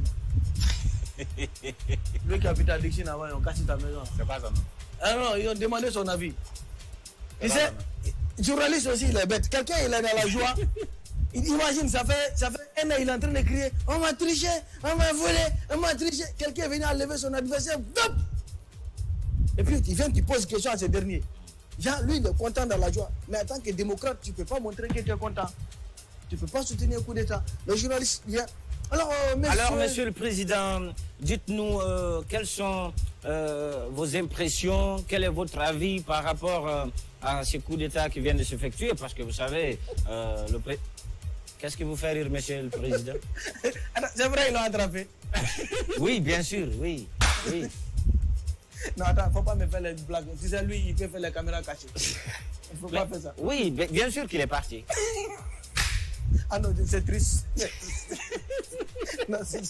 Lui qui habite à Dixon avant, ils ont cassé ta maison. C'est pas ça, non. Ah non, ils ont demandé son avis. Tu sais, journaliste aussi, il est bête. Quelqu'un, il est dans la joie. Il imagine, ça fait un an, il est en train de crier on m'a triché, on m'a volé, on m'a triché. Quelqu'un est venu enlever son adversaire. Top. Et puis, il vient, il pose une question à ce dernier. Jean, lui, il est content dans la joie. Mais en tant que démocrate, tu ne peux pas montrer que tu es content. Tu ne peux pas soutenir un coup d'État. Le journaliste vient. Alors, Monsieur le Président, dites-nous quelles sont vos impressions, quel est votre avis par rapport à ces coups d'État qui viennent de s'effectuer, parce que vous savez, qu'est-ce qui vous fait rire, Monsieur le Président? C'est vrai, ils l'ont attrapé. Oui, bien sûr, oui. Non, attends, il ne faut pas me faire les blagues. Si c'est lui, il peut faire les caméras cachées. Il ne faut pas faire ça. Oui, bien sûr qu'il est parti. Ah non, c'est triste. Non, c'est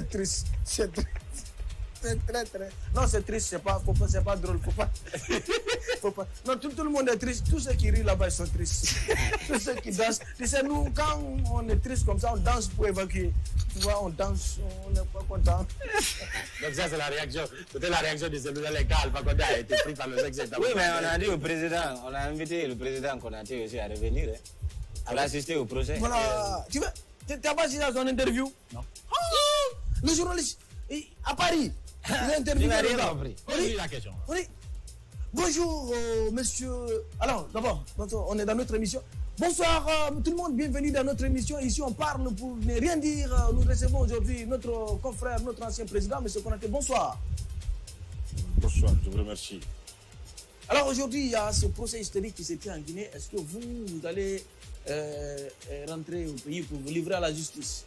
triste. C'est triste. C'est très. Non, c'est triste, c'est pas drôle. Faut pas. Non, tout le monde est triste. Tous ceux qui rient là-bas, ils sont tristes. Tous ceux qui dansent. Tu sais, nous, quand on est triste comme ça, on danse pour évacuer. Tu vois, on danse, on n'est pas content. Donc ça, c'est la réaction. C'était la réaction des élus légaux. Alpha Condé a été pris par le sexe. Oui, mais on a dit au président, on a invité le président Konaté aussi à revenir. À assister au procès. Voilà. Tu n'as pas assisté à son interview? Non. Le journaliste, à Paris, il a interviewé Tu n'as le rien gars. compris. Posez la question. Oui. Bonjour, monsieur. Alors, d'abord, on est dans notre émission. Bonsoir, tout le monde, bienvenue dans notre émission. Ici, on parle pour ne rien dire. Nous recevons aujourd'hui notre confrère, notre ancien président, monsieur Konaté. Bonsoir. Bonsoir, je vous remercie. Alors, aujourd'hui, il y a ce procès historique qui se tient en Guinée. Est-ce que vous allez rentrer au pays pour vous livrer à la justice?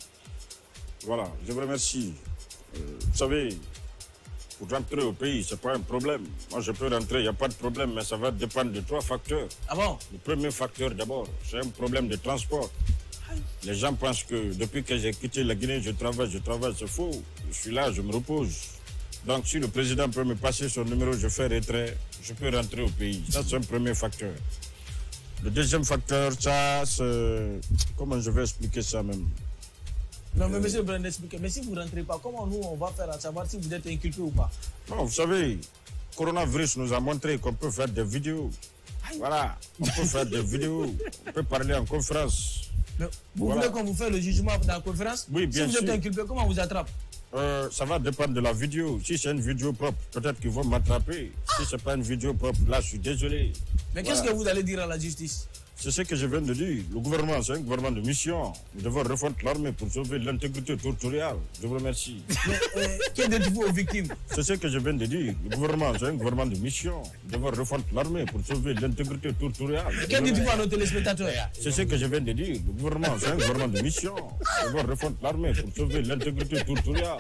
Voilà, je vous remercie. Vous savez, pour rentrer au pays, ce n'est pas un problème. Moi, je peux rentrer, il n'y a pas de problème, mais ça va dépendre de 3 facteurs. Ah bon? Le premier facteur, d'abord, c'est un problème de transport. Les gens pensent que depuis que j'ai quitté la Guinée, je travaille, c'est faux. Je suis là, je me repose. Donc, si le président peut me passer son numéro, je fais retrait, je peux rentrer au pays. Ça, c'est un premier facteur. Le deuxième facteur, ça, c'est... Comment je vais expliquer ça même? Non, mais monsieur Brand, expliquez. Mais si vous ne rentrez pas, comment nous, on va faire à savoir si vous êtes inculpé ou pas? Non, vous savez, le coronavirus nous a montré qu'on peut faire des vidéos. Voilà, on peut faire des vidéos, on peut parler en conférence. Mais vous Voilà. voulez qu'on vous fasse le jugement dans la conférence? Oui, bien Si vous êtes sûr. inculpé, comment on vous attrape? Ça va dépendre de la vidéo. Si c'est une vidéo propre, peut-être qu'ils vont m'attraper. Si c'est pas une vidéo propre, là, je suis désolé. Mais qu'est-ce Voilà. que vous allez dire à la justice? C'est ce que je viens de dire. Le gouvernement, c'est un gouvernement de mission. Nous devons refondre l'armée pour sauver l'intégrité territoriale. Je vous remercie. Mais qu'aidez-vous aux victimes? C'est ce que je viens de dire. Le gouvernement, c'est un gouvernement de mission. Nous devons refondre l'armée pour sauver l'intégrité territoriale. Qu'aidez-vous à nos téléspectateurs? C'est ce que je viens de dire. Le gouvernement, c'est un gouvernement de mission. Nous devons refondre l'armée pour sauver l'intégrité territoriale.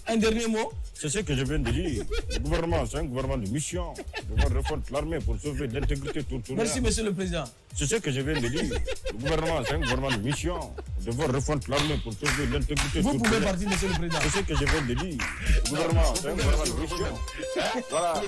Un dernier mot? C'est ce que je viens de dire. Le gouvernement, c'est un gouvernement de mission. Nous devons refondre l'armée pour sauver l'intégrité territoriale. Merci, monsieur le président. C'est ce que je viens de dire. Le gouvernement, c'est un gouvernement de mission. Nous devons refondre l'armée pour sauver l'intégrité Vous pouvez territoriale. partir, monsieur le président. C'est ce que je viens de dire. Le gouvernement, c'est un gouvernement de mission. Voilà.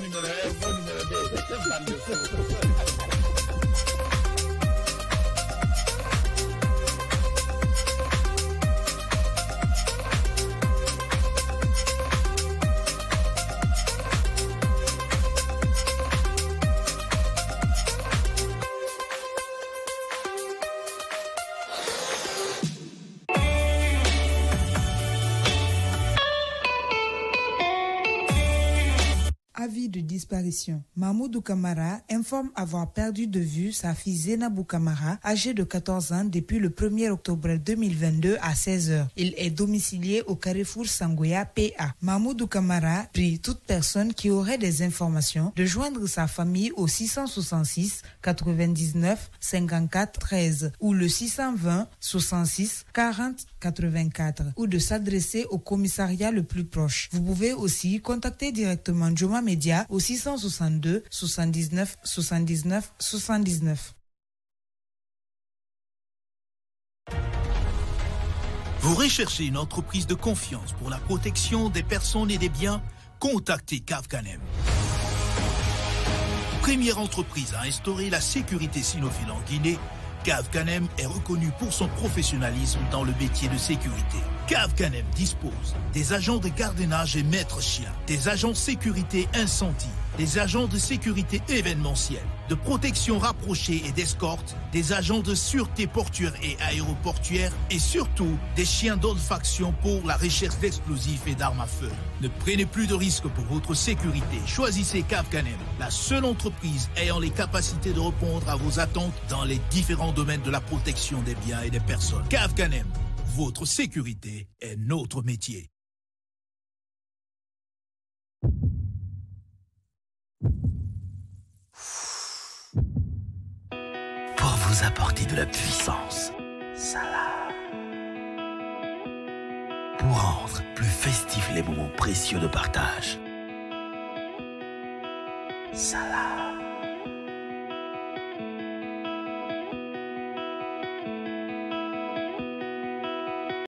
Avis de disparition. Mahmoudou Kamara informe avoir perdu de vue sa fille Zainabou Kamara, âgée de 14 ans depuis le 1er octobre 2022 à 16h. Il est domicilié au Carrefour Sangoya PA. Mahmoudou Kamara prie toute personne qui aurait des informations de joindre sa famille au 666 99 54 13 ou le 620 66 40 84 ou de s'adresser au commissariat le plus proche. Vous pouvez aussi contacter directement Joma Média au 662 79 79 79. Vous recherchez une entreprise de confiance pour la protection des personnes et des biens? Contactez Cavcanem. Première entreprise à instaurer la sécurité cynophile en Guinée, Cavcanem est reconnu pour son professionnalisme dans le métier de sécurité. Cavcanem dispose des agents de gardiennage et maîtres chiens, des agents sécurité incendie, des agents de sécurité événementielle, de protection rapprochée et d'escorte, des agents de sûreté portuaire et aéroportuaire et surtout des chiens d'olfaction pour la recherche d'explosifs et d'armes à feu. Ne prenez plus de risques pour votre sécurité. Choisissez Cavcanem, la seule entreprise ayant les capacités de répondre à vos attentes dans les différents domaines de la protection des biens et des personnes. Cavcanem, votre sécurité est notre métier. Pour vous apporter de la puissance, Salah. Pour rendre plus festifs les moments précieux de partage, Salah.